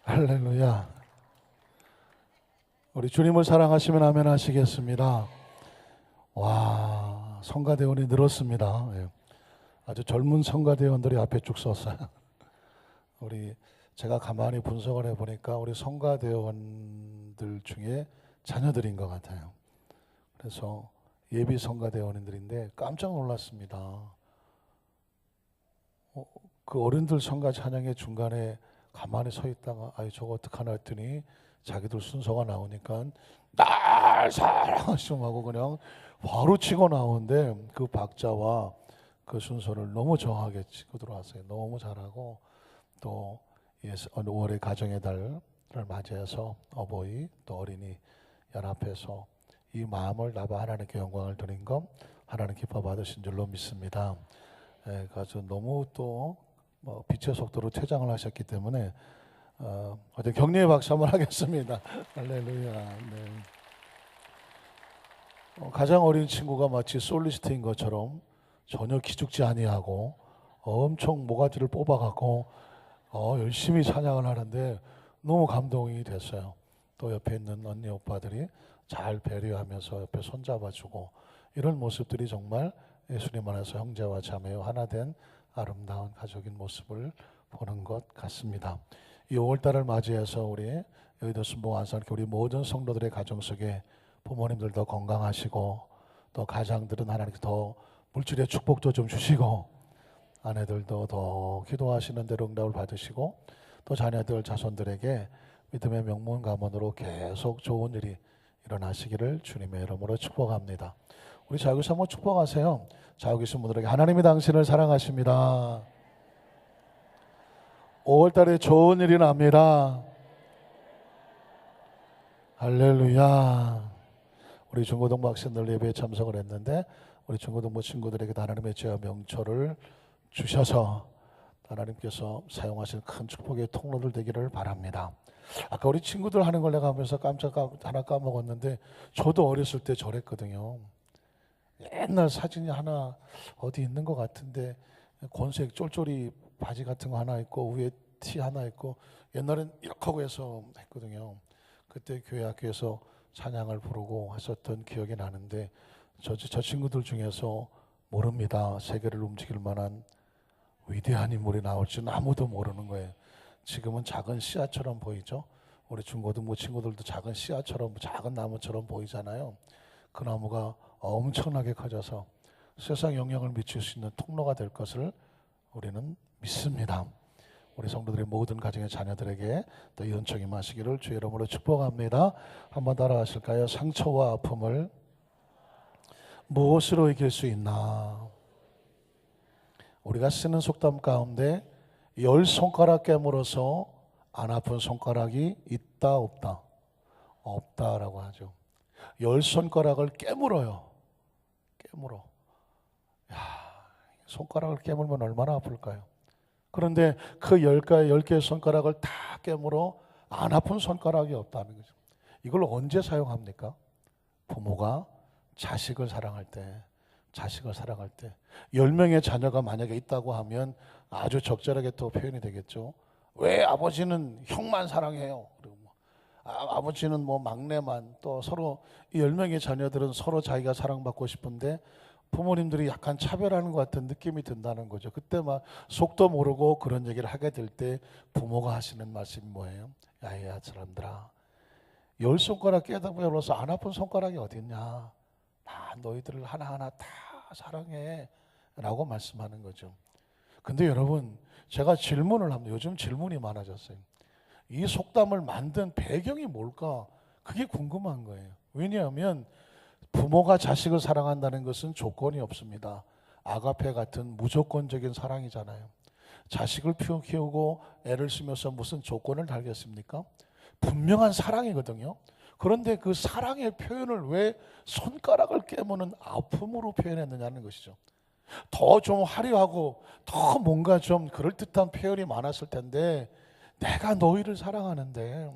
할렐루야. 우리 주님을 사랑하시면 아멘 하시겠습니다. 와, 성가대원이 늘었습니다. 예. 아주 젊은 성가대원들이 앞에 쭉 섰어요. 제가 가만히 분석을 해보니까 우리 성가대원들 중에 자녀들인 것 같아요. 그래서 예비 성가대원들인데 깜짝 놀랐습니다. 그 어른들 성가 찬양의 중간에 가만히 서 있다가 저거 어떡하나 했더니 자기들 순서가 나오니까 날 사랑하시오 하고 그냥 바로 치고 나오는데 그 박자와 그 순서를 너무 정확하게 치고 들어왔어요. 너무 잘하고 또 5월의 가정의 달을 맞이해서 어버이 또 어린이 연합해서 이 마음을 나봐 하나님께 영광을 드린 것 하나님 기뻐 받으신 줄로 믿습니다. 그래서 너무 또 빛의 속도로 퇴장을 하셨기 때문에 어제 격려의 박수 한번 하겠습니다. 할렐루야. 네. 가장 어린 친구가 마치 솔리스트인 것처럼 전혀 기죽지 아니하고 엄청 모가지를 뽑아갖고 열심히 찬양을 하는데 너무 감동이 됐어요. 또 옆에 있는 언니 오빠들이 잘 배려하면서 옆에 손잡아주고 이런 모습들이 정말 예수님 안에서 형제와 자매와 하나 된 아름다운 가족인 모습을 보는 것 같습니다. 이 5월달을 맞이해서 우리 여의도 순복안산교회 우리 모든 성도들의 가정 속에 부모님들도 건강하시고 또 가장들은 하나님께 더 물질의 축복도 좀 주시고 아내들도 더 기도하시는 대로 응답을 받으시고 또 자녀들 자손들에게 믿음의 명문 가문으로 계속 좋은 일이 일어나시기를 주님의 이름으로 축복합니다. 우리 자유교사 한번 축복하세요. 자유 계신 분들에게 하나님이 당신을 사랑하십니다. 5월달에 좋은 일이 납니다. 할렐루야. 우리 중고등부 학생들 예배에 참석을 했는데 우리 중고등부 친구들에게 하나님의 죄와 명초를 주셔서 하나님께서 사용하실 큰 축복의 통로들 되기를 바랍니다. 아까 우리 친구들 하는 걸 내가 하면서 깜짝 하나 까먹었는데 저도 어렸을 때 저랬거든요. 옛날 사진이 하나 어디 있는 것 같은데 권색 쫄쫄이 바지 같은 거 하나 있고 위에 티 하나 있고 옛날엔 이렇게 하고 해서 했거든요. 그때 교회 학교에서 찬양을 부르고 했었던 기억이 나는데 저 친구들 중에서 모릅니다. 세계를 움직일 만한 위대한 인물이 나올 줄은 아무도 모르는 거예요. 지금은 작은 씨앗처럼 보이죠. 우리 중고등부 친구들도 작은 씨앗처럼 작은 나무처럼 보이잖아요. 그 나무가 엄청나게 커져서 세상 영향을 미칠 수 있는 통로가 될 것을 우리는 믿습니다. 우리 성도들의 모든 가정의 자녀들에게 또 연총이 마시기를 주의 이름으로 축복합니다. 한번 따라하실까요? 상처와 아픔을 무엇으로 이길 수 있나? 우리가 쓰는 속담 가운데 10손가락 깨물어서 안 아픈 손가락이 있다 없다? 없다라고 하죠. 10손가락을 깨물어요. 깨물어. 손가락을 깨물면 얼마나 아플까요? 그런데 그 10개의 손가락을 다 깨물어 안 아픈 손가락이 없다는 거죠. 이걸 언제 사용합니까? 부모가 자식을 사랑할 때 10명의 자녀가 만약에 있다고 하면 아주 적절하게 또 표현이 되겠죠. 왜 아버지는 형만 사랑해요? 그리고 아버지는 막내만, 또 서로 이 10명의 자녀들은 서로 자기가 사랑받고 싶은데 부모님들이 약간 차별하는 것 같은 느낌이 든다는 거죠. 그때 속도 모르고 그런 얘기를 하게 될 때 부모가 하시는 말씀이 뭐예요? 야야 사람들아, 10손가락 깨물어서 안 아픈 손가락이 어딨냐? 나 너희들을 하나하나 다 사랑해 라고 말씀하는 거죠. 근데 여러분, 제가 질문을 합니다. 요즘 질문이 많아졌어요. 이 속담을 만든 배경이 뭘까? 그게 궁금한 거예요. 왜냐하면 부모가 자식을 사랑한다는 것은 조건이 없습니다. 아가페 같은 무조건적인 사랑이잖아요. 자식을 키우고 애를 쓰면서 무슨 조건을 달겠습니까? 분명한 사랑이거든요. 그런데 그 사랑의 표현을 왜 손가락을 깨무는 아픔으로 표현했느냐는 것이죠. 더 좀 화려하고 더 뭔가 좀 그럴듯한 표현이 많았을 텐데 내가 너희를 사랑하는데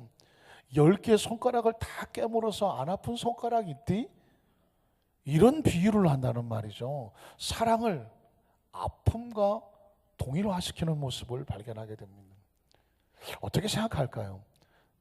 10개 손가락을 다 깨물어서 안 아픈 손가락이 있디? 이런 비유를 한다는 말이죠. 사랑을 아픔과 동일화시키는 모습을 발견하게 됩니다. 어떻게 생각할까요?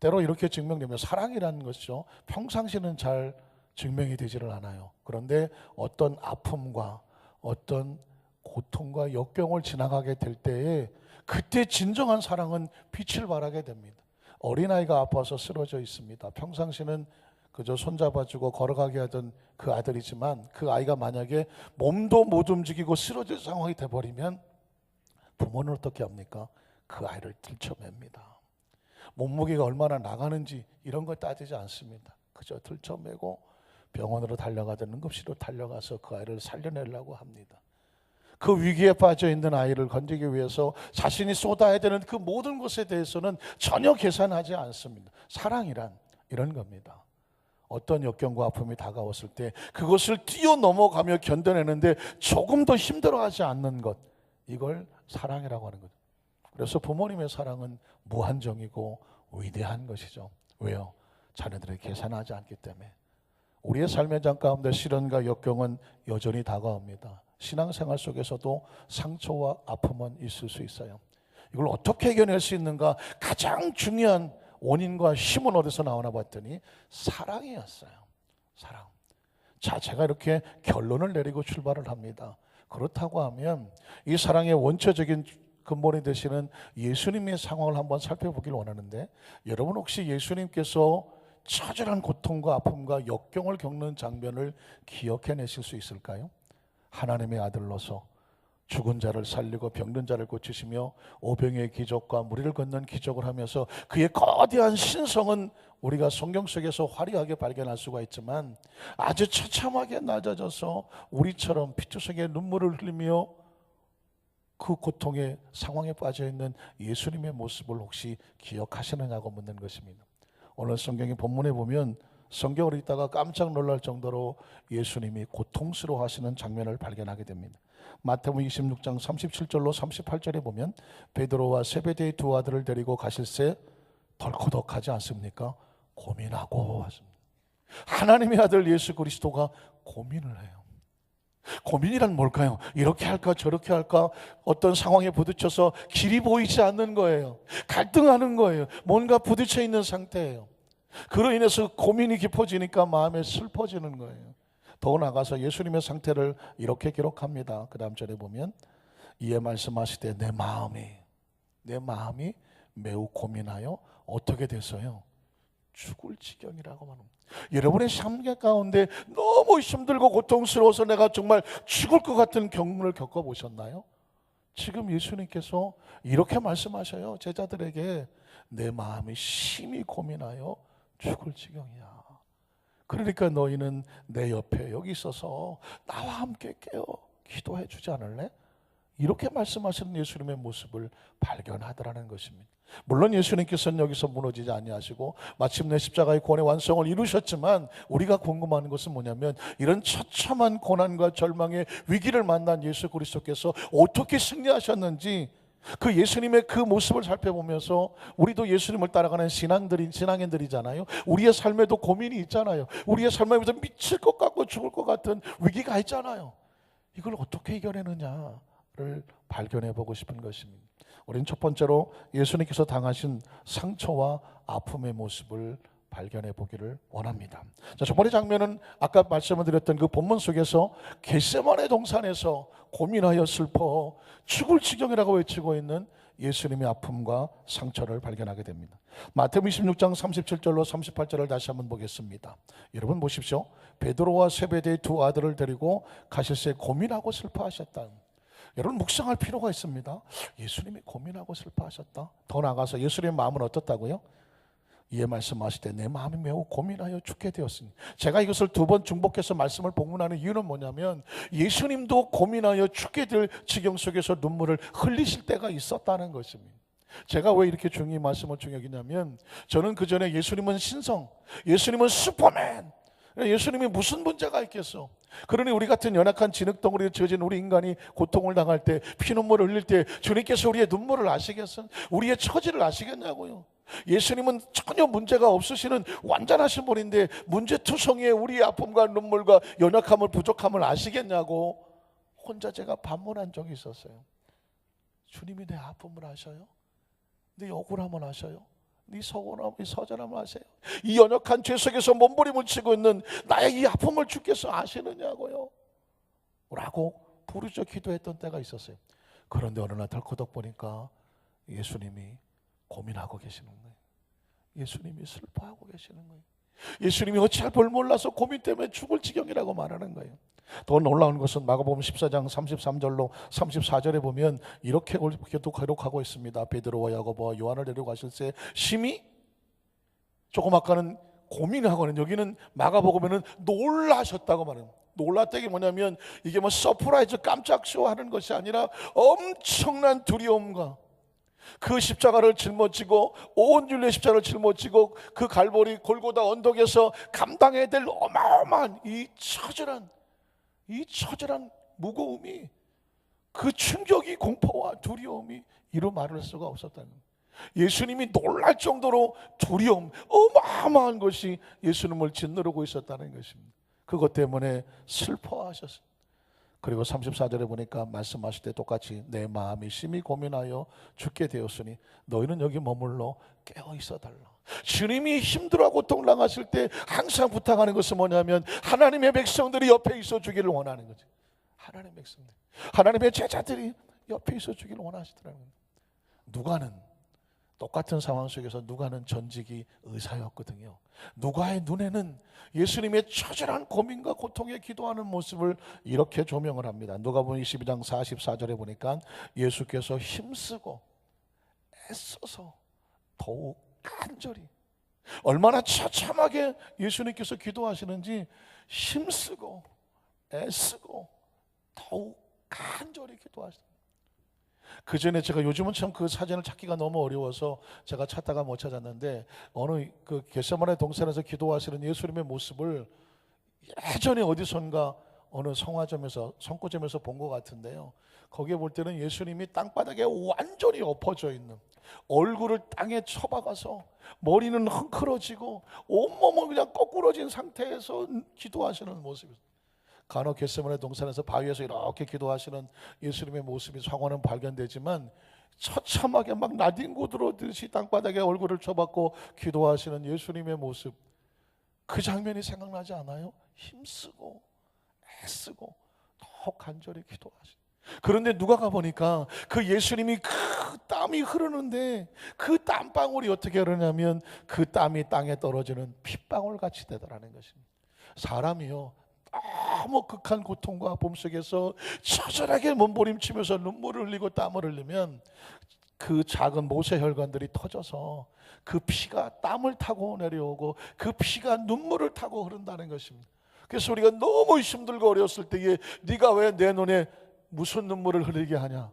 때로 이렇게 증명되면 사랑이라는 것이죠. 평상시는 잘 증명이 되지를 않아요. 그런데 어떤 아픔과 어떤 고통과 역경을 지나가게 될 때에 그때 진정한 사랑은 빛을 발하게 됩니다. 어린아이가 아파서 쓰러져 있습니다. 평상시는 그저 손잡아주고 걸어가게 하던 그 아들이지만 그 아이가 만약에 몸도 못 움직이고 쓰러질 상황이 돼버리면 부모는 어떻게 합니까? 그 아이를 들쳐맵니다. 몸무게가 얼마나 나가는지 이런 걸 따지지 않습니다. 그저 들쳐매고 병원으로 달려가든 응급실로 달려가서 그 아이를 살려내려고 합니다. 그 위기에 빠져 있는 아이를 건지기 위해서 자신이 쏟아야 되는 그 모든 것에 대해서는 전혀 계산하지 않습니다. 사랑이란 이런 겁니다. 어떤 역경과 아픔이 다가왔을 때 그것을 뛰어넘어가며 견뎌내는데 조금 더 힘들어하지 않는 것, 이걸 사랑이라고 하는 거죠. 그래서 부모님의 사랑은 무한정이고 위대한 것이죠. 왜요? 자녀들이 계산하지 않기 때문에. 우리의 삶의 장 가운데 시련과 역경은 여전히 다가옵니다. 신앙생활 속에서도 상처와 아픔은 있을 수 있어요. 이걸 어떻게 해결할 수 있는가? 가장 중요한 원인과 힘은 어디서 나오나 봤더니 사랑이었어요. 사랑. 자, 제가 이렇게 결론을 내리고 출발을 합니다. 그렇다고 하면 이 사랑의 원초적인 근본이 되시는 예수님의 상황을 한번 살펴보길 원하는데, 여러분 혹시 예수님께서 처절한 고통과 아픔과 역경을 겪는 장면을 기억해내실 수 있을까요? 하나님의 아들로서 죽은 자를 살리고 병든 자를 고치시며 오병의 기적과 무리를 걷는 기적을 하면서 그의 거대한 신성은 우리가 성경 속에서 화려하게 발견할 수가 있지만, 아주 처참하게 낮아져서 우리처럼 피투성이의 눈물을 흘리며 그 고통의 상황에 빠져 있는 예수님의 모습을 혹시 기억하시느냐고 묻는 것입니다. 오늘 성경의 본문에 보면 성경을 읽다가 깜짝 놀랄 정도로 예수님이 고통스러워하시는 장면을 발견하게 됩니다. 마태복음 26장 37절로 38절에 보면 베드로와 세베대의 두 아들을 데리고 가실새 덜커덕하지 않습니까? 고민하고 하십니다. 하나님의 아들 예수 그리스도가 고민을 해요. 고민이란 뭘까요? 이렇게 할까 저렇게 할까, 어떤 상황에 부딪혀서 길이 보이지 않는 거예요. 갈등하는 거예요. 뭔가 부딪혀 있는 상태예요. 그로 인해서 고민이 깊어지니까 마음에 슬퍼지는 거예요. 더 나아가서 예수님의 상태를 이렇게 기록합니다. 그 다음 절에 보면 이에 말씀하시되 내 마음이 매우 고민하여 어떻게 됐어요? 죽을 지경이라고 말합니다. 여러분의 삶 가운데 너무 힘들고 고통스러워서 내가 정말 죽을 것 같은 경험을 겪어보셨나요? 지금 예수님께서 이렇게 말씀하셔요. 제자들에게 내 마음이 심히 고민하여 죽을 지경이야. 그러니까 너희는 내 옆에 여기 있어서 나와 함께 깨어 기도해 주지 않을래? 이렇게 말씀하시는 예수님의 모습을 발견하더라는 것입니다. 물론 예수님께서는 여기서 무너지지 아니하시고 마침내 십자가의 구원의 완성을 이루셨지만, 우리가 궁금한 것은 뭐냐면 이런 처참한 고난과 절망의 위기를 만난 예수 그리스도께서 어떻게 승리하셨는지, 그 예수님의 그 모습을 살펴보면서 우리도 예수님을 따라가는 신앙인들이잖아요. 우리의 삶에도 고민이 있잖아요. 우리의 삶에도 미칠 것 같고 죽을 것 같은 위기가 있잖아요. 이걸 어떻게 이겨내느냐를 발견해 보고 싶은 것입니다. 우리는 첫 번째로 예수님께서 당하신 상처와 아픔의 모습을 발견해 보기를 원합니다. 자, 첫 번째 장면은 아까 말씀을 드렸던 그 본문 속에서 겟세마네 동산에서 고민하여 슬퍼 죽을 지경이라고 외치고 있는 예수님의 아픔과 상처를 발견하게 됩니다. 마태복음 26장 37절로 38절을 다시 한번 보겠습니다. 여러분 보십시오. 베드로와 세베대의 두 아들을 데리고 가실새 고민하고 슬퍼하셨다. 여러분 묵상할 필요가 있습니다. 예수님이 고민하고 슬퍼하셨다. 더 나아가서 예수님의 마음은 어떻다고요? 이에 말씀하시되 내 마음이 매우 고민하여 죽게 되었으니. 제가 이것을 두 번 중복해서 말씀을 복문하는 이유는 뭐냐면, 예수님도 고민하여 죽게 될 지경 속에서 눈물을 흘리실 때가 있었다는 것입니다. 제가 왜 이렇게 중요히 말씀을 중요하냐면, 저는 그 전에 예수님은 신성, 예수님은 슈퍼맨, 예수님이 무슨 문제가 있겠어. 그러니 우리 같은 연약한 진흙덩어리에 젖은 우리 인간이 고통을 당할 때, 피눈물을 흘릴 때 주님께서 우리의 눈물을 아시겠어? 우리의 처지를 아시겠냐고요. 예수님은 전혀 문제가 없으시는 완전하신 분인데 문제투성이에 우리의 아픔과 눈물과 연약함을, 부족함을 아시겠냐고 혼자 제가 반문한 적이 있었어요. 주님이 내 아픔을 아셔요? 네 억울함을 아셔요? 네 서운함을 아세요? 이 연약한 죄 속에서 몸부림을 치고 있는 나의 이 아픔을 주께서 아시느냐고요? 라고 부르짖어 기도했던 때가 있었어요. 그런데 어느 날 덜커덕 보니까 예수님이 고민하고 계시는 거예요. 예수님이 슬퍼하고 계시는 거예요. 예수님이 어찌할 볼 몰라서 고민 때문에 죽을 지경이라고 말하는 거예요. 더 놀라운 것은 마가복음 14장 33절로 34절에 보면 이렇게 기록하고 있습니다. 베드로와 야고보와 요한을 데려가실 때 심히, 조금 아까는 고민하고는, 여기는 마가복음에는 놀라셨다고 말해요. 놀랐다는 게 뭐냐면 이게 뭐 서프라이즈 깜짝 쇼하는 것이 아니라 엄청난 두려움과 그 십자가를 짊어지고 온 인류의 십자가를 짊어지고 그 갈보리 골고다 언덕에서 감당해야 될 어마어마한 이 처절한 무거움이, 그 충격이, 공포와 두려움이 이루 말할 수가 없었다는 거예요. 예수님이 놀랄 정도로 두려움, 어마어마한 것이 예수님을 짓누르고 있었다는 것입니다. 그것 때문에 슬퍼하셨어요. 그리고 34절에 보니까 말씀하실 때 똑같이 내 마음이 심히 고민하여 죽게 되었으니 너희는 여기 머물러 깨어 있어 달라. 주님이 힘들어하고 고통당하실 때 항상 부탁하는 것은 뭐냐면 하나님의 백성들이 옆에 있어 주기를 원하는 거죠. 하나님의 백성들, 하나님의 제자들이 옆에 있어 주기를 원하시더라는 거예요. 누가는 똑같은 상황 속에서 누가는 전직이 의사였거든요. 누가의 눈에는 예수님의 처절한 고민과 고통에 기도하는 모습을 이렇게 조명을 합니다. 누가복음 22장 44절에 보니까 예수께서 힘쓰고 애써서 더욱 간절히, 얼마나 처참하게 예수님께서 기도하시는지 힘쓰고 애쓰고 더욱 간절히 기도하시는. 그 전에 제가 요즘은 참 그 사진을 찾기가 너무 어려워서 제가 찾다가 못 찾았는데, 어느 그 겟세마네 동산에서 기도하시는 예수님의 모습을 예전에 어디선가 어느 성화점에서, 성구점에서 본 것 같은데요. 거기에 볼 때는 예수님이 땅바닥에 완전히 엎어져 있는, 얼굴을 땅에 쳐박아서 머리는 흥크러지고 온몸은 그냥 거꾸러진 상태에서 기도하시는 모습이었어요. 간혹 겟세마네 동산에서 바위에서 이렇게 기도하시는 예수님의 모습이 상호는 발견되지만 처참하게 막 나뒹구 들어듯이 땅바닥에 얼굴을 쳐박고 기도하시는 예수님의 모습, 그 장면이 생각나지 않아요? 힘쓰고 애쓰고 더 간절히 기도하시는. 그런데 누가가 보니까 그 예수님이 그 땀이 흐르는데 그 땀방울이 어떻게 흐르냐면 그 땀이 땅에 떨어지는 핏방울 같이 되더라는 것입니다. 사람이요, 너무 극한 고통과 아픔 속에서 처절하게 몸부림치면서 눈물을 흘리고 땀을 흘리면 그 작은 모세혈관들이 터져서 그 피가 땀을 타고 내려오고 그 피가 눈물을 타고 흐른다는 것입니다. 그래서 우리가 너무 힘들고 어려웠을 때에 네가 왜 내 눈에 무슨 눈물을 흘리게 하냐?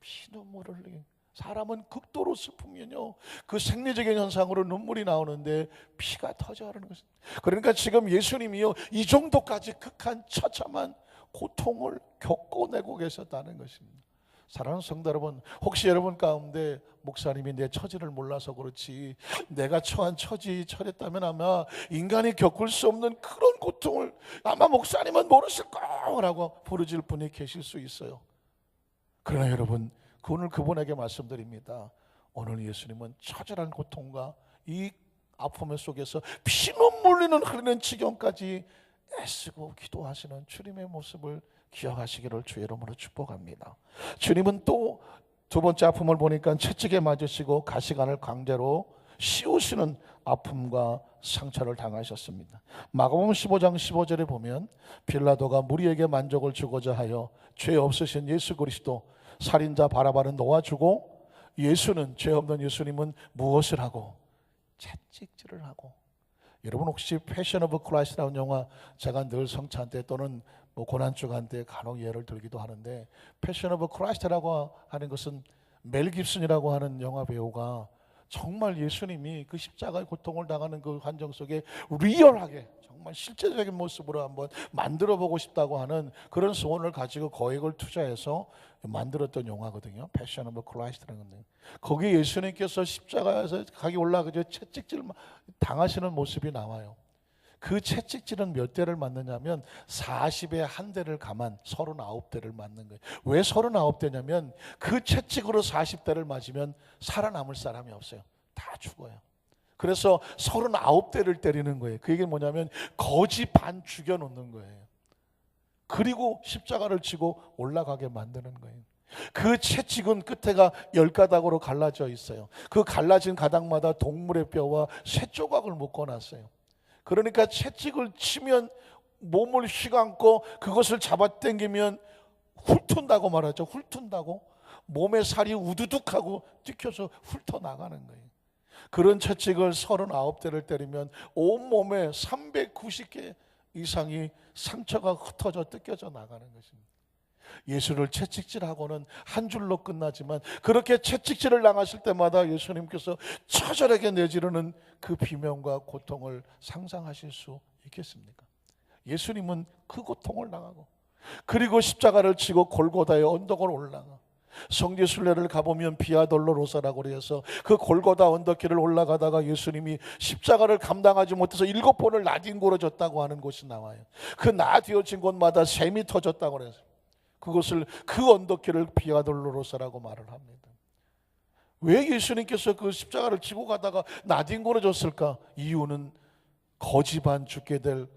피눈물을 흘리게. 사람은 극도로 슬프면요, 그 생리적인 현상으로 눈물이 나오는데 피가 터져가는 것입니다. 그러니까 지금 예수님이요, 이 정도까지 극한 처참한 고통을 겪어내고 계셨다는 것입니다. 사랑하는 성도 여러분, 혹시 여러분 가운데 목사님이 내 처지를 몰라서 그렇지 내가 처한 처지 처했다면 아마 인간이 겪을 수 없는 그런 고통을 아마 목사님은 모르실 거라고 부르질 분이 계실 수 있어요. 그러나 여러분, 오늘 그분에게 말씀드립니다. 오늘 예수님은 처절한 고통과 이 아픔의 속에서 피눈물 흘리는 지경까지 애쓰고 기도하시는 주님의 모습을 기억하시기를 주의 이름으로 축복합니다. 주님은 또 두 번째 아픔을 보니까 채찍에 맞으시고 가시관을 강제로 씌우시는 아픔과 상처를 당하셨습니다. 마가복음 15장 15절에 보면 빌라도가 무리에게 만족을 주고자 하여 죄 없으신 예수 그리스도 살인자 바라바는 놓아주고, 예수는, 죄 없는 예수님은 무엇을 하고? 채찍질을 하고. 여러분 혹시 패션 오브 크라이스트라는 영화, 제가 늘 성찬 때 또는 뭐 고난주간 때 간혹 예를 들기도 하는데, 패션 오브 크라이스트라고 하는 것은 멜 깁슨이라고 하는 영화 배우가 정말 예수님이 그 십자가의 고통을 당하는 그 환경 속에 리얼하게 정말 실제적인 모습으로 한번 만들어 보고 싶다고 하는 그런 소원을 가지고 거액을 투자해서 만들었던 영화거든요. 패션 오브 크라이스트라는 건데, 거기에 예수님께서 십자가에서 각이 올라가서 채찍질 당하시는 모습이 나와요. 그 채찍질은 몇 대를 맞느냐면 40에 한 대를 감안 39대를 맞는 거예요. 왜 39대냐면 그 채찍으로 40대를 맞으면 살아남을 사람이 없어요. 다 죽어요. 그래서 39대를 때리는 거예요. 그 얘기는 뭐냐면 거지 반 죽여놓는 거예요. 그리고 십자가를 지고 올라가게 만드는 거예요. 그 채찍은 끝에가 10가닥으로 갈라져 있어요. 그 갈라진 가닥마다 동물의 뼈와 쇠 조각을 묶어놨어요. 그러니까 채찍을 치면 몸을 휘감고 그것을 잡아당기면 훑은다고 말하죠. 훑은다고 몸에 살이 우두둑하고 튀겨서 훑어나가는 거예요. 그런 채찍을 39대를 때리면 온몸에 390개 이상이 상처가 흩어져 뜯겨져 나가는 것입니다. 예수를 채찍질하고는 한 줄로 끝나지만 그렇게 채찍질을 당하실 때마다 예수님께서 처절하게 내지르는 그 비명과 고통을 상상하실 수 있겠습니까? 예수님은 그 고통을 당하고 그리고 십자가를 지고 골고다의 언덕을 올라가 성지순례를 가보면 비아돌로로사라고 해서 그 골고다 언덕길을 올라가다가 예수님이 십자가를 감당하지 못해서 7번을 나뒹굴어졌다고 하는 곳이 나와요. 그 나뉘어진 곳마다 샘이 터졌다고 그래서 그것을 그 언덕길을 비아돌로로사라고 말을 합니다. 왜 예수님께서 그 십자가를 지고 가다가 나뒹굴어졌을까? 이유는 거지 반 죽게 될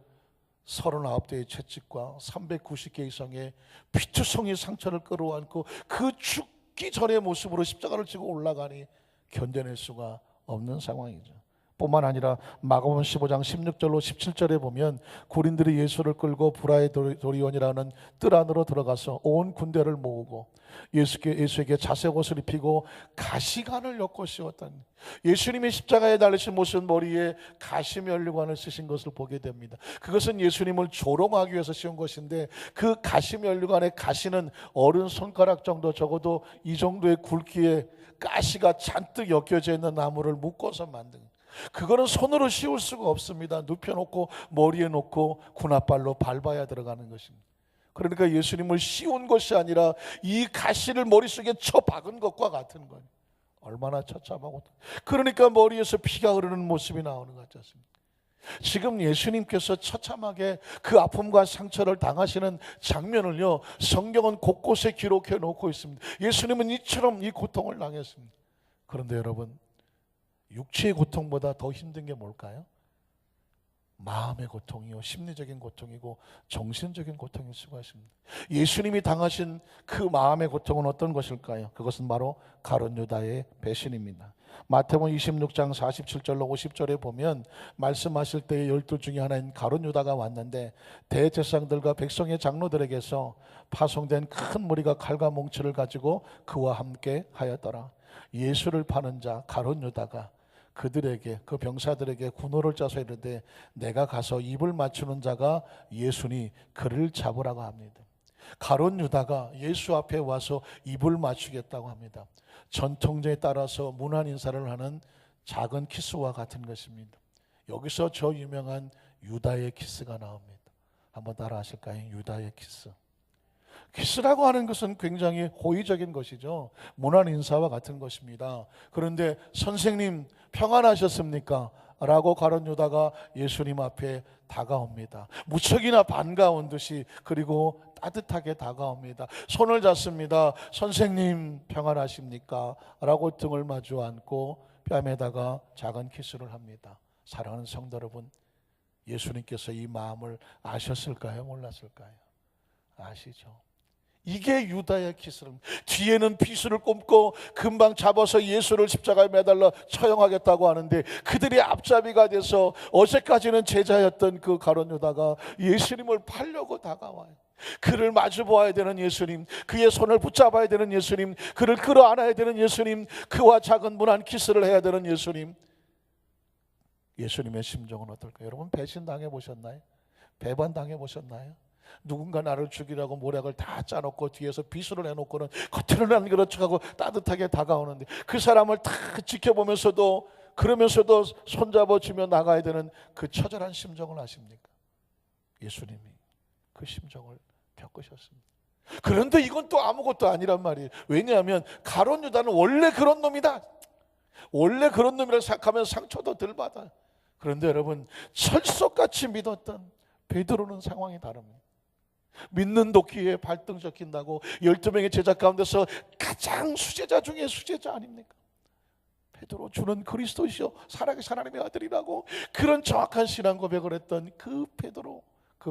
39대의 채찍과 390개 이상의 피투성이 상처를 끌어안고 그 죽기 전의 모습으로 십자가를 지고 올라가니 견뎌낼 수가 없는 상황이죠. 뿐만 아니라 마가복음 15장 16절로 17절에 보면 군인들이 예수를 끌고 브라에도리온이라는 뜰 안으로 들어가서 온 군대를 모으고 예수에게 자색 옷을 입히고 가시관을 엮어 씌웠다니, 예수님이 십자가에 달리신 모습 머리에 가시면류관을 쓰신 것을 보게 됩니다. 그것은 예수님을 조롱하기 위해서 씌운 것인데 그 가시면류관의 가시는 어른 손가락 정도, 적어도 이 정도의 굵기에 가시가 잔뜩 엮여져 있는 나무를 묶어서 만든, 그거는 손으로 씌울 수가 없습니다. 눕혀놓고 머리에 놓고 군홧발로 밟아야 들어가는 것입니다. 그러니까 예수님을 씌운 것이 아니라 이 가시를 머릿속에 쳐박은 것과 같은 거예요. 얼마나 처참하고, 그러니까 머리에서 피가 흐르는 모습이 나오는 것 같지 않습니까? 지금 예수님께서 처참하게 그 아픔과 상처를 당하시는 장면을요, 성경은 곳곳에 기록해 놓고 있습니다. 예수님은 이처럼 이 고통을 당했습니다. 그런데 여러분, 육체의 고통보다 더 힘든 게 뭘까요? 마음의 고통이요, 심리적인 고통이고 정신적인 고통일 수가 있습니다. 예수님이 당하신 그 마음의 고통은 어떤 것일까요? 그것은 바로 가룟 유다의 배신입니다. 마태복음 26장 47절로 50절에 보면 말씀하실 때에 12 중에 하나인 가룟 유다가 왔는데 대제사장들과 백성의 장로들에게서 파송된 큰 무리가 칼과 몽치를 가지고 그와 함께 하였더라. 예수를 파는 자 가룟 유다가 그들에게, 그 병사들에게 군호를 짜서 이르되 내가 가서 입을 맞추는 자가 예수니 그를 잡으라고 합니다. 가룟 유다가 예수 앞에 와서 입을 맞추겠다고 합니다. 전통제에 따라서 문안 인사를 하는 작은 키스와 같은 것입니다. 여기서 저 유명한 유다의 키스가 나옵니다. 한번 따라 하실까요? 유다의 키스. 키스라고 하는 것은 굉장히 호의적인 것이죠. 문안 인사와 같은 것입니다. 그런데 선생님 평안하셨습니까? 라고 가룟 유다가 예수님 앞에 다가옵니다. 무척이나 반가운 듯이, 그리고 따뜻하게 다가옵니다. 손을 잡습니다. 선생님 평안하십니까? 라고 등을 마주 안고 뺨에다가 작은 키스를 합니다. 사랑하는 성도 여러분, 예수님께서 이 마음을 아셨을까요? 몰랐을까요? 아시죠? 이게 유다의 키스입니다. 뒤에는 비수를 꼽고 금방 잡아서 예수를 십자가에 매달려 처형하겠다고 하는데 그들이 앞잡이가 돼서 어제까지는 제자였던 그 가룟 유다가 예수님을 팔려고 다가와요. 그를 마주 보아야 되는 예수님, 그의 손을 붙잡아야 되는 예수님, 그를 끌어안아야 되는 예수님, 그와 작은 문안 키스를 해야 되는 예수님. 예수님의 심정은 어떨까요? 여러분, 배신당해 보셨나요? 배반당해 보셨나요? 누군가 나를 죽이라고 모략을 다 짜놓고 뒤에서 비수를 해놓고는 겉으로는 안 그런 척하고 따뜻하게 다가오는데 그 사람을 다 지켜보면서도, 그러면서도 손잡아주며 나가야 되는 그 처절한 심정을 아십니까? 예수님이 그 심정을 겪으셨습니다. 그런데 이건 또 아무것도 아니란 말이에요. 왜냐하면 가룟 유다는 원래 그런 놈이다, 원래 그런 놈이라고 생각하면 상처도 덜 받아요. 그런데 여러분, 철석같이 믿었던 베드로는 상황이 다릅니다. 믿는 도끼에 발등 적힌다고 12명의 제자 가운데서 가장 수제자 중에 수제자 아닙니까? 베드로, 주는 그리스도이시오 살아계신 하나님의 아들이라고 그런 정확한 신앙 고백을 했던 그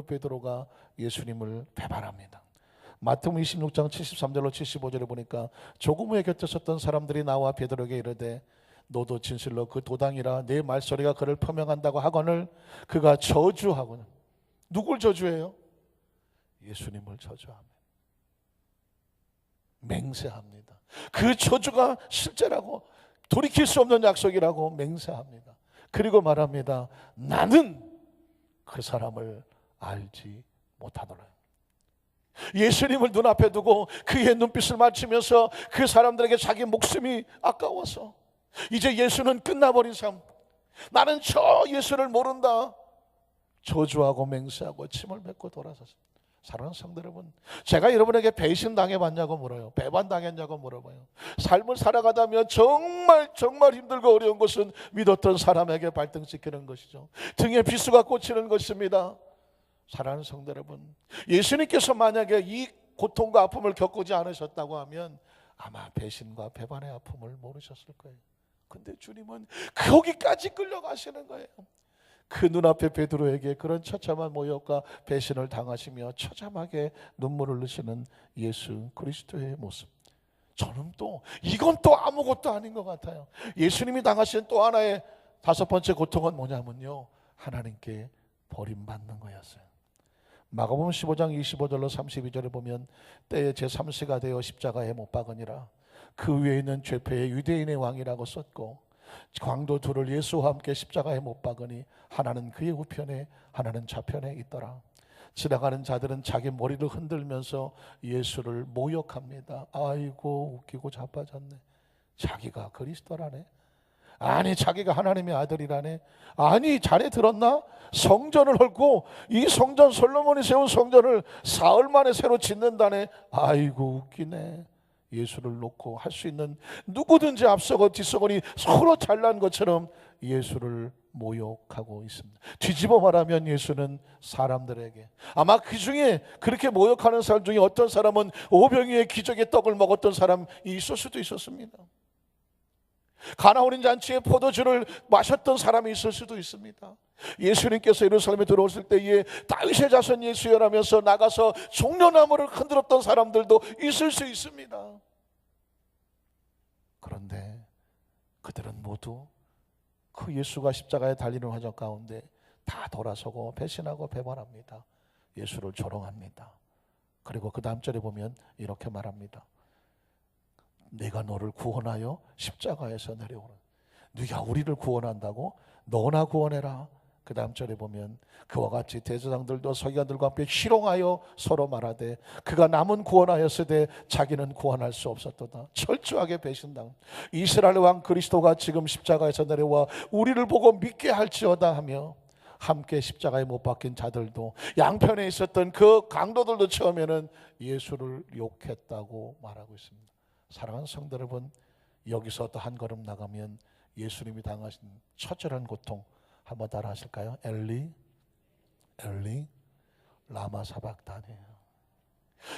베드로가 예수님을 배반합니다. 마태복음 26장 73절로 75절에 보니까 조금 후에 곁에 섰던 사람들이 나와 베드로에게 이르되 너도 진실로 그 도당이라 내 말소리가 그를 표명한다고 하거늘 그가 저주하고는. 누굴 저주해요? 예수님을 저주합니다. 맹세합니다. 그 저주가 실제라고, 돌이킬 수 없는 약속이라고 맹세합니다. 그리고 말합니다. 나는 그 사람을 알지 못하더라. 예수님을 눈앞에 두고 그의 눈빛을 맞추면서 그 사람들에게 자기 목숨이 아까워서 이제 예수는 끝나버린 삶, 나는 저 예수를 모른다 저주하고 맹세하고 침을 뱉고 돌아섰습니다. 사랑하는 성도 여러분, 제가 여러분에게 배신당해봤냐고 물어요. 배반당했냐고 물어봐요. 삶을 살아가다면 정말 힘들고 어려운 것은 믿었던 사람에게 발등 찍히는 것이죠. 등에 비수가 꽂히는 것입니다. 사랑하는 성도 여러분, 예수님께서 만약에 이 고통과 아픔을 겪지 않으셨다고 하면 아마 배신과 배반의 아픔을 모르셨을 거예요. 근데 주님은 거기까지 끌려가시는 거예요. 그 눈앞에 베드로에게 그런 처참한 모욕과 배신을 당하시며 처참하게 눈물을 흘리시는 예수 그리스도의 모습, 저는 또 이건 또 아무것도 아닌 것 같아요. 예수님이 당하신 또 하나의 5번째 고통은 뭐냐면요, 하나님께 버림받는 거였어요. 마가복음 15장 25절로 32절에 보면 때에 제3세가 되어 십자가에 못 박으니라. 그 위에 있는 죄패에 유대인의 왕이라고 썼고 광도 둘을 예수와 함께 십자가에 못 박으니 하나는 그의 우편에 하나는 좌편에 있더라. 지나가는 자들은 자기 머리를 흔들면서 예수를 모욕합니다. 아이고 웃기고 자빠졌네. 자기가 그리스도라네. 아니 자기가 하나님의 아들이라네. 아니 자네 들었나? 성전을 헐고 이 성전, 솔로몬이 세운 성전을 사흘 만에 새로 짓는다네. 아이고 웃기네. 예수를 놓고 할 수 있는 누구든지 앞서고 뒤서거니 서로 잘난 것처럼 예수를 모욕하고 있습니다. 뒤집어 말하면 예수는 사람들에게, 아마 그 중에 그렇게 모욕하는 사람 중에 어떤 사람은 오병이의 기적의 떡을 먹었던 사람이 있을 수도 있었습니다. 가나 어린 잔치에 포도주를 마셨던 사람이 있을 수도 있습니다. 예수님께서 예루살렘에 들어오실 때에 다윗의 자손 예수여라면서 나가서 종려나무를 흔들었던 사람들도 있을 수 있습니다. 그런데 그들은 모두 그 예수가 십자가에 달리는 과정 가운데 다 돌아서고 배신하고 배반합니다. 예수를 조롱합니다. 그리고 그 다음 절에 보면 이렇게 말합니다. 내가 너를 구원하여 십자가에서 내려오는, 네가 우리를 구원한다고? 너나 구원해라. 그 다음 절에 보면 그와 같이 대제사장들도 서기관들과 함께 희롱하여 서로 말하되 그가 남은 구원하였으되 자기는 구원할 수 없었도다. 철저하게 배신당. 이스라엘 왕 그리스도가 지금 십자가에서 내려와 우리를 보고 믿게 할지어다 하며 함께 십자가에 못 박힌 자들도, 양편에 있었던 그 강도들도 처음에는 예수를 욕했다고 말하고 있습니다. 사랑하는 성도 여러분, 여기서 또 한 걸음 나가면 예수님이 당하신 처절한 고통 한번 따라 하실까요? 엘리 라마 사박다니.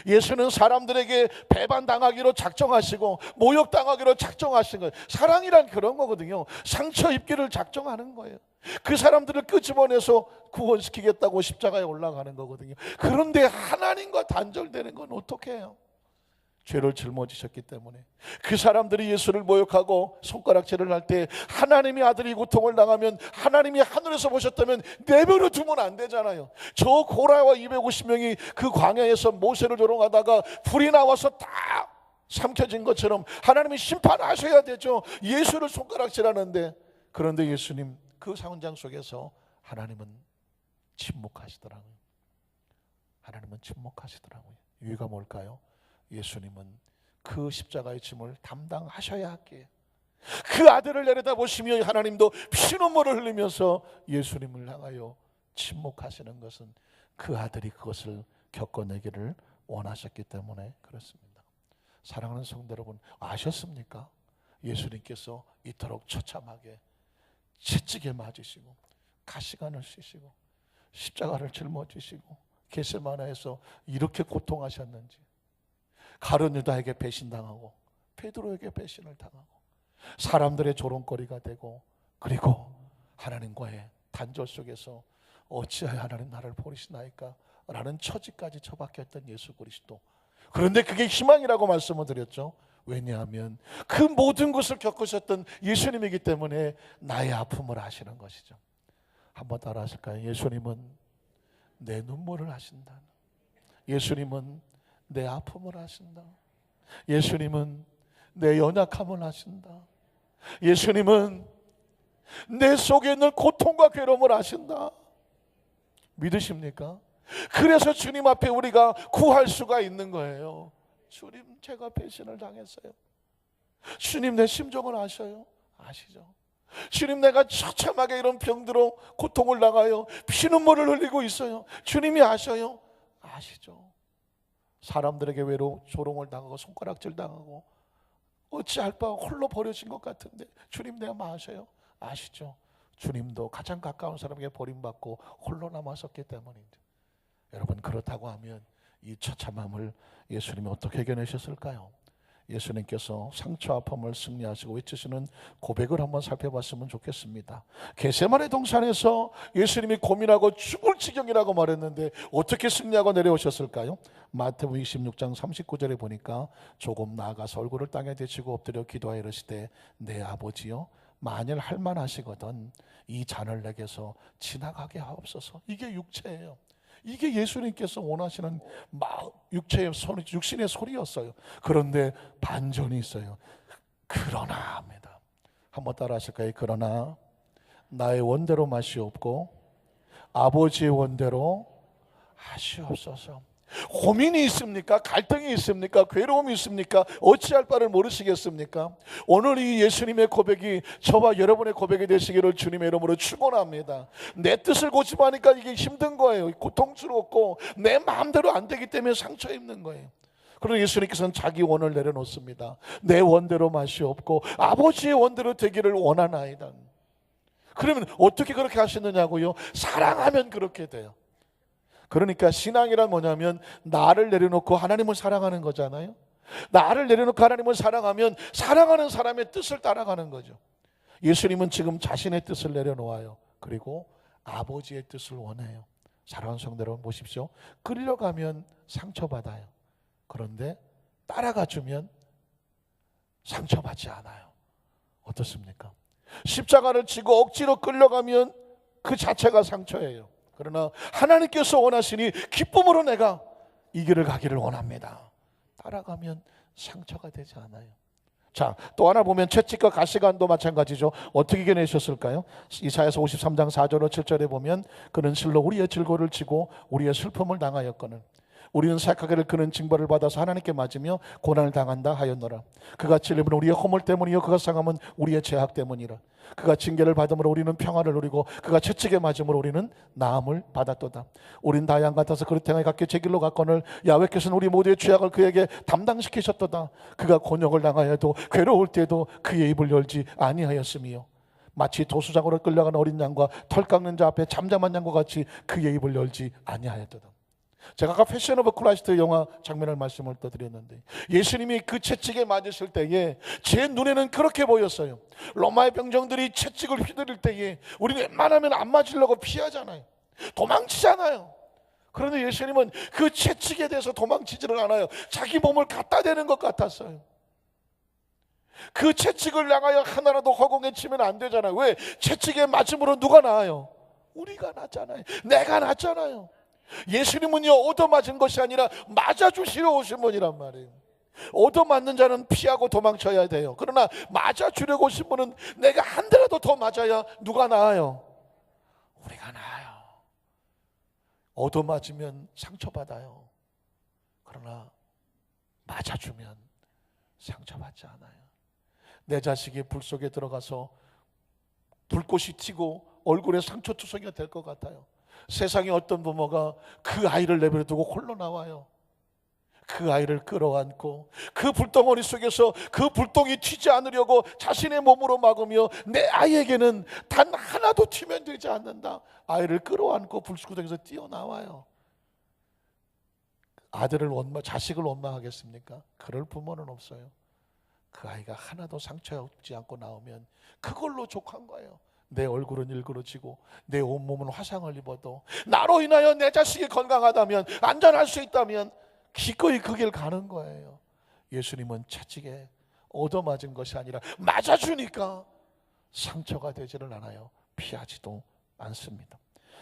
예수는 사람들에게 배반당하기로 작정하시고 모욕당하기로 작정하신 거예요. 사랑이란 그런 거거든요. 상처 입기를 작정하는 거예요. 그 사람들을 끄집어내서 구원시키겠다고 십자가에 올라가는 거거든요. 그런데 하나님과 단절되는 건 어떻게 해요? 죄를 짊어지셨기 때문에. 그 사람들이 예수를 모욕하고 손가락질을 할 때 하나님의 아들이 고통을 당하면 하나님이 하늘에서 보셨다면 내버려 두면 안 되잖아요. 저 고라와 250명이 그 광야에서 모세를 조롱하다가 불이 나와서 다 삼켜진 것처럼 하나님이 심판하셔야 되죠. 예수를 손가락질하는데. 그런데 예수님 그 상황장 속에서 하나님은 침묵하시더라고요. 하나님은 침묵하시더라고요. 이유가 뭘까요? 예수님은 그 십자가의 짐을 담당하셔야 하기에 그 아들을 내려다보시며 하나님도 피눈물을 흘리면서 예수님을 향하여 침묵하시는 것은 그 아들이 그것을 겪어내기를 원하셨기 때문에 그렇습니다. 사랑하는 성도 여러분, 아셨습니까? 예수님께서 이토록 처참하게 채찍에 맞으시고 가시관을 쓰시고 십자가를 짊어지시고 겟세마네에서 이렇게 고통하셨는지, 가룟 유다에게 배신당하고 베드로에게 배신을 당하고 사람들의 조롱거리가 되고, 그리고 하나님과의 단절 속에서 어찌하여 하나님 나를 버리시나이까 라는 처지까지 처박혔던 예수 그리스도. 그런데 그게 희망이라고 말씀을 드렸죠. 왜냐하면 그 모든 것을 겪으셨던 예수님이기 때문에 나의 아픔을 아시는 것이죠. 한번 따라 하실까요? 예수님은 내 눈물을 아신다. 예수님은 내 아픔을 아신다. 예수님은 내 연약함을 아신다. 예수님은 내 속에 있는 고통과 괴로움을 아신다. 믿으십니까? 그래서 주님 앞에 우리가 구할 수가 있는 거예요. 주님, 제가 배신을 당했어요. 주님, 내 심정을 아셔요? 아시죠? 주님, 내가 처참하게 이런 병들어 고통을 당하여 피눈물을 흘리고 있어요. 주님이 아셔요? 아시죠? 사람들에게 조롱을 당하고 손가락질 당하고 어찌할 바 홀로 버려진 것 같은데 주님, 내가 아셔요? 아시죠? 주님도 가장 가까운 사람에게 버림받고 홀로 남았었기 때문입니다. 여러분, 그렇다고 하면 이 처참함을 예수님이 어떻게 해결하셨을까요? 예수님께서 상처 아픔을 승리하시고 외치시는 고백을 한번 살펴봤으면 좋겠습니다. 겟세마네 동산에서 예수님이 고민하고 죽을 지경이라고 말했는데 어떻게 승리하고 내려오셨을까요? 마태복음 26장 39절에 보니까 조금 나아가서 얼굴을 땅에 대치고 엎드려 기도하여 이르시되 내 아버지여, 만일 할만하시거든 이 잔을 내게서 지나가게 하옵소서. 이게 육체예요. 이게 예수님께서 원하시는 육체의 소리, 육신의 소리였어요. 그런데 반전이 있어요. 그러나 합니다. 한번 따라 하실까요? 그러나 나의 원대로 마시옵고 아버지의 원대로 하시옵소서. 고민이 있습니까? 갈등이 있습니까? 괴로움이 있습니까? 어찌할 바를 모르시겠습니까? 오늘 이 예수님의 고백이 저와 여러분의 고백이 되시기를 주님의 이름으로 축원합니다. 내 뜻을 고집하니까 이게 힘든 거예요. 고통스럽고 내 마음대로 안 되기 때문에 상처 입는 거예요. 그러나 예수님께서는 자기 원을 내려놓습니다. 내 원대로 마시옵고 아버지의 원대로 되기를 원하나이다. 그러면 어떻게 그렇게 하시느냐고요? 사랑하면 그렇게 돼요. 그러니까 신앙이란 뭐냐면 나를 내려놓고 하나님을 사랑하는 거잖아요. 나를 내려놓고 하나님을 사랑하면 사랑하는 사람의 뜻을 따라가는 거죠. 예수님은 지금 자신의 뜻을 내려놓아요. 그리고 아버지의 뜻을 원해요. 사랑하는 성도 여러분, 보십시오. 끌려가면 상처받아요. 그런데 따라가 주면 상처받지 않아요. 어떻습니까? 십자가를 지고 억지로 끌려가면 그 자체가 상처예요. 그러나 하나님께서 원하시니 기쁨으로 내가 이 길을 가기를 원합니다. 따라가면 상처가 되지 않아요. 자, 또 하나 보면 채찍과 가시관도 마찬가지죠. 어떻게 이겨내셨을까요? 이사야서 53장 4절로 7절에 보면 그는 실로 우리의 질고를 지고 우리의 슬픔을 당하였거늘 우리는 색하기를 그는 징벌을 받아서 하나님께 맞으며 고난을 당한다 하였노라. 그가 찔림은 우리의 허물 때문이요 그가 상함은 우리의 죄악 때문이라. 그가 징계를 받음으로 우리는 평화를 누리고 그가 채찍에 맞음으로 우리는 나음을 받았도다. 우린 다 양 같아서 그릇 행하여 각기 제 길로 갔거늘 야훼께서는 우리 모두의 죄악을 그에게 담당시키셨도다. 그가 곤욕을 당하여도 괴로울 때에도 그의 입을 열지 아니하였으며 마치 도수장으로 끌려간 어린 양과 털 깎는 자 앞에 잠잠한 양과 같이 그의 입을 열지 아니하였도다. 제가 아까 패션 오브 크라이스트 영화 장면을 말씀을 또 드렸는데 예수님이 그 채찍에 맞으실 때에 제 눈에는 그렇게 보였어요. 로마의 병정들이 채찍을 휘두를 때에 우리는 웬만하면 안 맞으려고 피하잖아요. 도망치잖아요. 그런데 예수님은 그 채찍에 대해서 도망치지를 않아요. 자기 몸을 갖다 대는 것 같았어요. 그 채찍을 향하여 하나라도 허공에 치면 안 되잖아요. 왜? 채찍에 맞음으로 누가 나아요? 우리가 낫잖아요. 내가 낫잖아요. 예수님은요 얻어맞은 것이 아니라 맞아주시러 오신 분이란 말이에요. 얻어맞는 자는 피하고 도망쳐야 돼요. 그러나 맞아주려고 오신 분은 내가 한 대라도 더 맞아야 누가 나아요? 우리가 나아요. 얻어맞으면 상처받아요. 그러나 맞아주면 상처받지 않아요. 내 자식이 불 속에 들어가서 불꽃이 튀고 얼굴에 상처투성이가 될 것 같아요. 세상에 어떤 부모가 그 아이를 내버려두고 홀로 나와요. 그 아이를 끌어안고 그 불덩어리 속에서 그 불똥이 튀지 않으려고 자신의 몸으로 막으며 내 아이에게는 단 하나도 튀면 되지 않는다. 아이를 끌어안고 불구덩이에서 뛰어나와요. 자식을 원망하겠습니까? 그럴 부모는 없어요. 그 아이가 하나도 상처 입지 않고 나오면 그걸로 족한 거예요. 내 얼굴은 일그러지고 내 온몸은 화상을 입어도 나로 인하여 내 자식이 건강하다면, 안전할 수 있다면 기꺼이 그 길 가는 거예요. 예수님은 채찍에 얻어맞은 것이 아니라 맞아주니까 상처가 되지를 않아요. 피하지도 않습니다.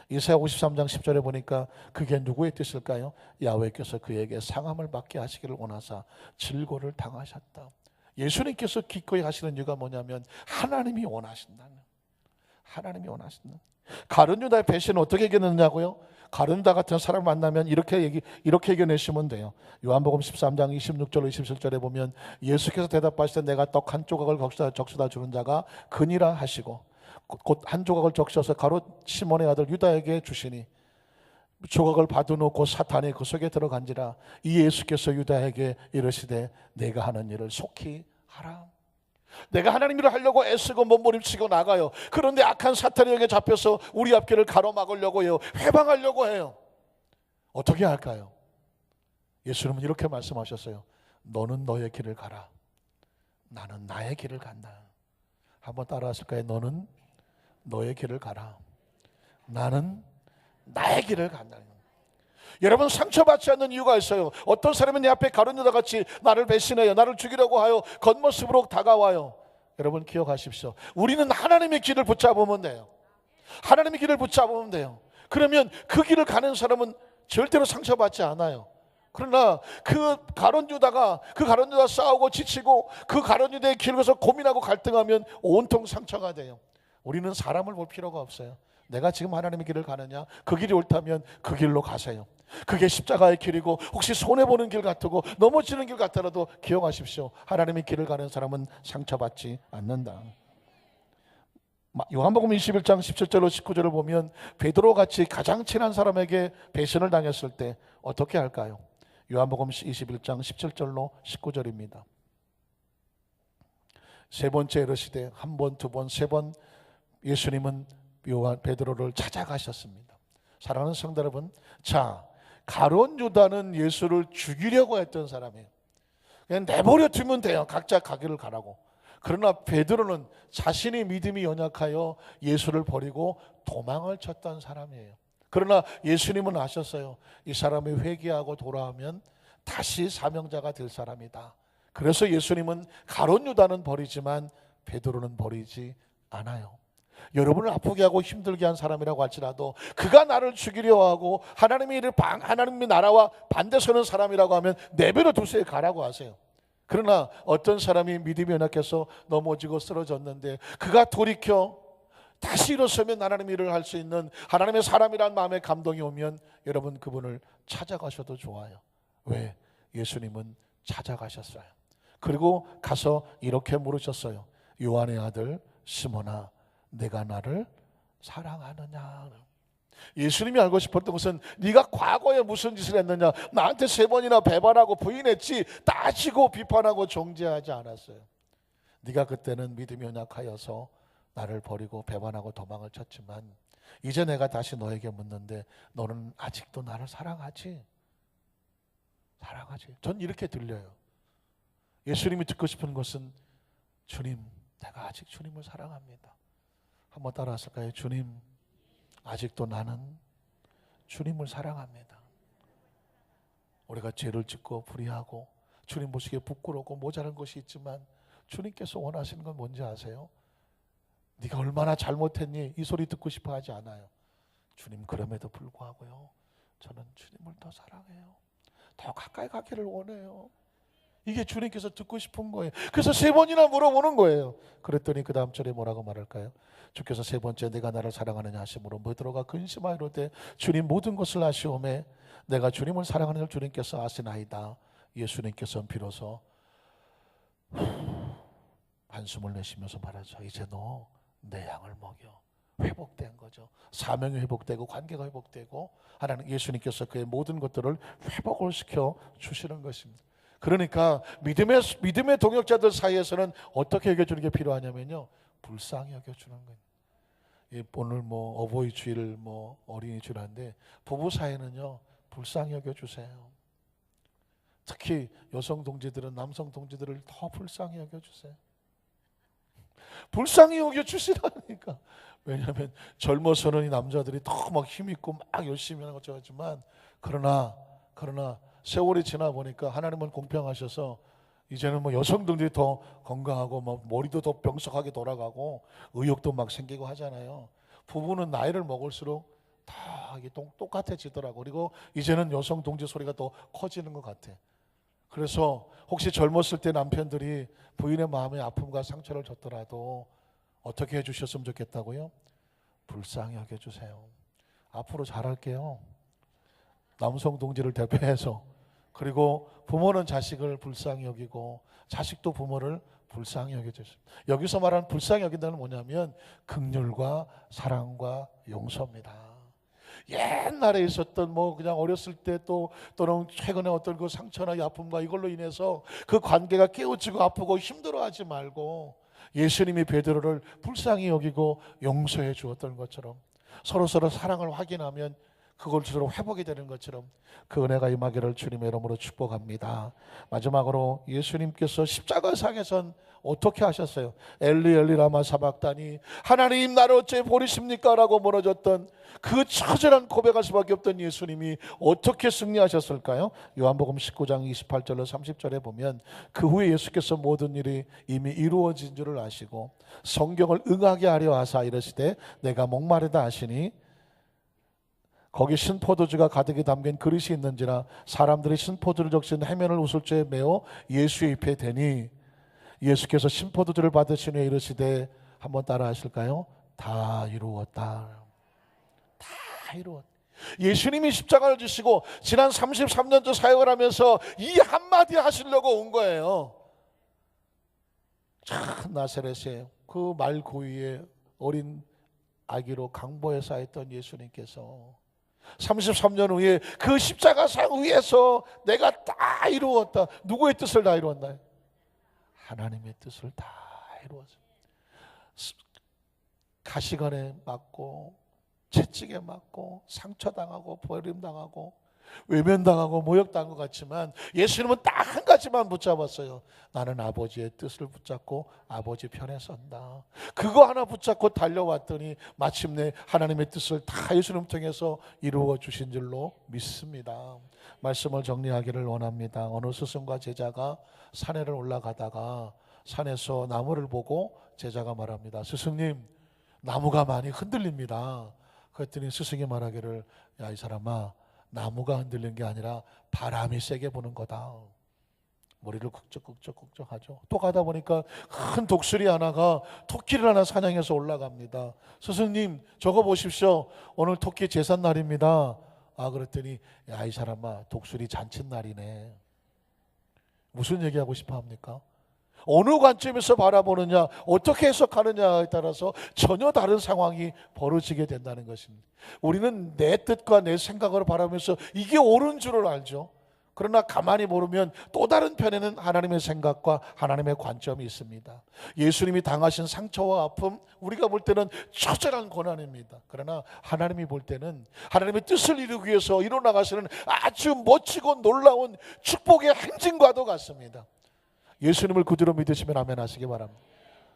이사야 53장 10절에 보니까 그게 누구의 뜻일까요? 야훼께서 그에게 상함을 받게 하시기를 원하사 질고를 당하셨다. 예수님께서 기꺼이 하시는 이유가 뭐냐면 하나님이 원하신다는, 하나님이 원하신다. 가룟 유다의 배신은 어떻게 이겨냈냐고요? 가룟 유다 같은 사람을 만나면 이렇게 이겨내시면 돼요. 요한복음 13장 26절 27절에 보면 예수께서 대답하시되 내가 떡 한 조각을 적셔다 주는 자가 그니라 하시고 곧 한 조각을 적셔서 가롯 시몬의 아들 유다에게 주시니 조각을 받은 후 곧 사탄이 그 속에 들어간지라. 이 예수께서 유다에게 이르시되 내가 하는 일을 속히 하라. 내가 하나님 일을 하려고 애쓰고 몸부림치고 나가요. 그런데 악한 사탄의 영에 잡혀서 우리 앞길을 가로막으려고 해요. 해방하려고 해요. 어떻게 할까요? 예수님은 이렇게 말씀하셨어요. 너는 너의 길을 가라. 나는 나의 길을 간다. 한번 따라하실까요? 너는 너의 길을 가라. 나는 나의 길을 간다. 여러분, 상처받지 않는 이유가 있어요. 어떤 사람은 내 앞에 가룟 유다 같이 나를 배신해요. 나를 죽이려고 하여 겉모습으로 다가와요. 여러분 기억하십시오. 우리는 하나님의 길을 붙잡으면 돼요. 하나님의 길을 붙잡으면 돼요. 그러면 그 길을 가는 사람은 절대로 상처받지 않아요. 그러나 그 가룟 유다가 싸우고 지치고 그 가룟 유다의 길에서 고민하고 갈등하면 온통 상처가 돼요. 우리는 사람을 볼 필요가 없어요. 내가 지금 하나님의 길을 가느냐? 그 길이 옳다면 그 길로 가세요. 그게 십자가의 길이고 혹시 손해보는 길 같고 넘어지는 길 같더라도 기억하십시오. 하나님의 길을 가는 사람은 상처받지 않는다. 요한복음 21장 17절로 19절을 보면 베드로같이 가장 친한 사람에게 배신을 당했을 때 어떻게 할까요? 요한복음 21장 17절로 19절입니다. 세 번째 이르시되 한 번, 두 번, 세 번 예수님은 베드로를 찾아가셨습니다. 사랑하는 성도 여러분, 자, 가룟 유다는 예수를 죽이려고 했던 사람이에요. 그냥 내버려 두면 돼요. 각자 가기를 가라고. 그러나 베드로는 자신의 믿음이 연약하여 예수를 버리고 도망을 쳤던 사람이에요. 그러나 예수님은 아셨어요. 이 사람이 회개하고 돌아오면 다시 사명자가 될 사람이다. 그래서 예수님은 가룟 유다는 버리지만 베드로는 버리지 않아요. 여러분을 아프게 하고 힘들게 한 사람이라고 할지라도 그가 나를 죽이려 하고 하나님의 나라와 반대서는 사람이라고 하면 내버려 두세요. 가라고 하세요. 그러나 어떤 사람이 믿음이 연약해서 넘어지고 쓰러졌는데 그가 돌이켜 다시 일어서면 하나님의 일을 할 수 있는 하나님의 사람이란 마음에 감동이 오면 여러분 그분을 찾아가셔도 좋아요. 왜? 예수님은 찾아가셨어요. 그리고 가서 이렇게 물으셨어요. 요한의 아들 시몬아, 내가 나를 사랑하느냐? 예수님이 알고 싶었던 것은 네가 과거에 무슨 짓을 했느냐, 나한테 3번이나 배반하고 부인했지 따지고 비판하고 정죄하지 않았어요. 네가 그때는 믿음이 연약하여서 나를 버리고 배반하고 도망을 쳤지만 이제 내가 다시 너에게 묻는데 너는 아직도 나를 사랑하지? 사랑하지? 전 이렇게 들려요. 예수님이 듣고 싶은 것은 주님, 내가 아직 주님을 사랑합니다. 한번 따라하실까요? 주님, 아직도 나는 주님을 사랑합니다. 우리가 죄를 짓고 불의하고 주님 보시기에 부끄럽고 모자란 것이 있지만 주님께서 원하시는 건 뭔지 아세요? 네가 얼마나 잘못했니? 이 소리 듣고 싶어 하지 않아요. 주님, 그럼에도 불구하고요, 저는 주님을 더 사랑해요. 더 가까이 가기를 원해요. 이게 주님께서 듣고 싶은 거예요. 그래서 3번이나 물어보는 거예요. 그랬더니 그 다음 절에 뭐라고 말할까요? 주께서 3번째 내가 나를 사랑하느냐 하심으로 베드로가 근심하이로되 주님 모든 것을 아시오매 내가 주님을 사랑하는 줄 주님께서 아시나이다. 예수님께서는 비로소 한숨을 내쉬면서 말하죠. 이제 너 내 양을 먹여. 회복된 거죠. 사명이 회복되고 관계가 회복되고 하나님 예수님께서 그의 모든 것들을 회복을 시켜 주시는 것입니다. 그러니까 믿음의 동역자들 사이에서는 어떻게 여겨주는 게 필요하냐면요, 불쌍히 여겨주는 거예요. 오늘 뭐 어버이 주일 뭐 어린이 주일 한데 부부 사이는요 불쌍히 여겨주세요. 특히 여성 동지들은 남성 동지들을 더 불쌍히 여겨주세요. 불쌍히 여겨주시라니까. 왜냐하면 젊어서는 이 남자들이 더 막 힘있고 막 열심히 하는 것처럼 하지만 그러나 세월이 지나 보니까 하나님은 공평하셔서 이제는 뭐 여성들이 더 건강하고 뭐 머리도 더 병석하게 돌아가고 의욕도 막 생기고 하잖아요. 부부는 나이를 먹을수록 다 이게 똑같아지더라고. 그리고 이제는 여성 동지 소리가 더 커지는 것 같아. 그래서 혹시 젊었을 때 남편들이 부인의 마음에 아픔과 상처를 줬더라도 어떻게 해주셨으면 좋겠다고요? 불쌍히 여겨주세요. 앞으로 잘할게요. 남성 동지를 대표해서. 그리고 부모는 자식을 불쌍히 여기고 자식도 부모를 불쌍히 여겨주세요. 여기서 말하는 불쌍히 여긴다는 뭐냐면 긍휼과 사랑과 용서입니다. 옛날에 있었던 뭐 그냥 어렸을 때 또는 최근에 어떤 그 상처나 아픔과 이걸로 인해서 그 관계가 깨우치고 아프고 힘들어하지 말고 예수님이 베드로를 불쌍히 여기고 용서해 주었던 것처럼 서로 사랑을 확인하면 그것으로 회복이 되는 것처럼 그 은혜가 임하기를 주님의 이름으로 축복합니다. 마지막으로 예수님께서 십자가상에선 어떻게 하셨어요? 엘리 엘리 라마 사박다니, 하나님 나를 어찌 버리십니까? 라고 물어줬던 그 처절한 고백할 수밖에 없던 예수님이 어떻게 승리하셨을까요? 요한복음 19장 28절로 30절에 보면 그 후에 예수께서 모든 일이 이미 이루어진 줄을 아시고 성경을 응하게 하려 하사 이르시되 내가 목마르다 하시니 거기 신포도주가 가득히 담긴 그릇이 있는지라 사람들이 신포도를 적신 해면을 우슬초에 메어 예수의 잎에 대니 예수께서 신포도주를 받으신 후에 이르시되 한번 따라 하실까요? 다 이루었다. 다 이루었다. 예수님이 십자가를 지시고 지난 33년째 사역을 하면서 이 한마디 하시려고 온 거예요. 참 나사렛에 그 말 고위에 어린 아기로 강보에 쌓였던 예수님께서 33년 후에 그 십자가상 위에서 내가 다 이루었다. 누구의 뜻을 다 이루었나요? 하나님의 뜻을 다 이루었어요. 가시관에 맞고 채찍에 맞고 상처당하고 버림당하고 외면당하고 모욕당한 것 같지만 예수님은 딱 한 가지만 붙잡았어요. 나는 아버지의 뜻을 붙잡고 아버지 편에 선다. 그거 하나 붙잡고 달려왔더니 마침내 하나님의 뜻을 다 예수님 통해서 이루어 주신 줄로 믿습니다. 말씀을 정리하기를 원합니다. 어느 스승과 제자가 산에를 올라가다가 산에서 나무를 보고 제자가 말합니다. 스승님, 나무가 많이 흔들립니다. 그랬더니 스승이 말하기를 야, 이 사람아, 나무가 흔들린 게 아니라 바람이 세게 부는 거다. 머리를 쿡쩍쿡쩍 하죠. 또 가다 보니까 큰 독수리 하나가 토끼를 하나 사냥해서 올라갑니다. 스승님, 저거 보십시오. 오늘 토끼 제삿날입니다. 아, 그랬더니 야, 이 사람아, 독수리 잔칫날이네. 무슨 얘기하고 싶어 합니까? 어느 관점에서 바라보느냐, 어떻게 해석하느냐에 따라서 전혀 다른 상황이 벌어지게 된다는 것입니다. 우리는 내 뜻과 내 생각으로 바라보면서 이게 옳은 줄을 알죠. 그러나 가만히 모르면 또 다른 편에는 하나님의 생각과 하나님의 관점이 있습니다. 예수님이 당하신 상처와 아픔, 우리가 볼 때는 처절한 고난입니다. 그러나 하나님이 볼 때는 하나님의 뜻을 이루기 위해서 이뤄나가시는 아주 멋지고 놀라운 축복의 행진과도 같습니다. 예수님을 그대로 믿으시면 아멘 하시기 바랍니다.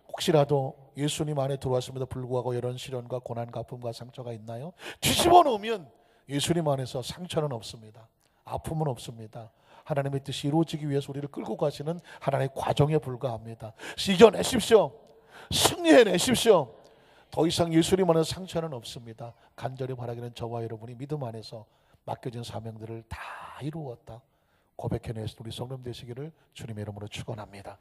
혹시라도 예수님 안에 들어왔음에도 불구하고 이런 시련과 고난과 아픔과 상처가 있나요? 뒤집어 놓으면 예수님 안에서 상처는 없습니다. 아픔은 없습니다. 하나님의 뜻이 이루어지기 위해서 우리를 끌고 가시는 하나님의 과정에 불과합니다. 이겨내십시오. 승리해내십시오. 더 이상 예수님 안에 상처는 없습니다. 간절히 바라기는 저와 여러분이 믿음 안에서 맡겨진 사명들을 다 이루었다 고백해낼 우리 성령 되시기를 주님의 이름으로 축원합니다.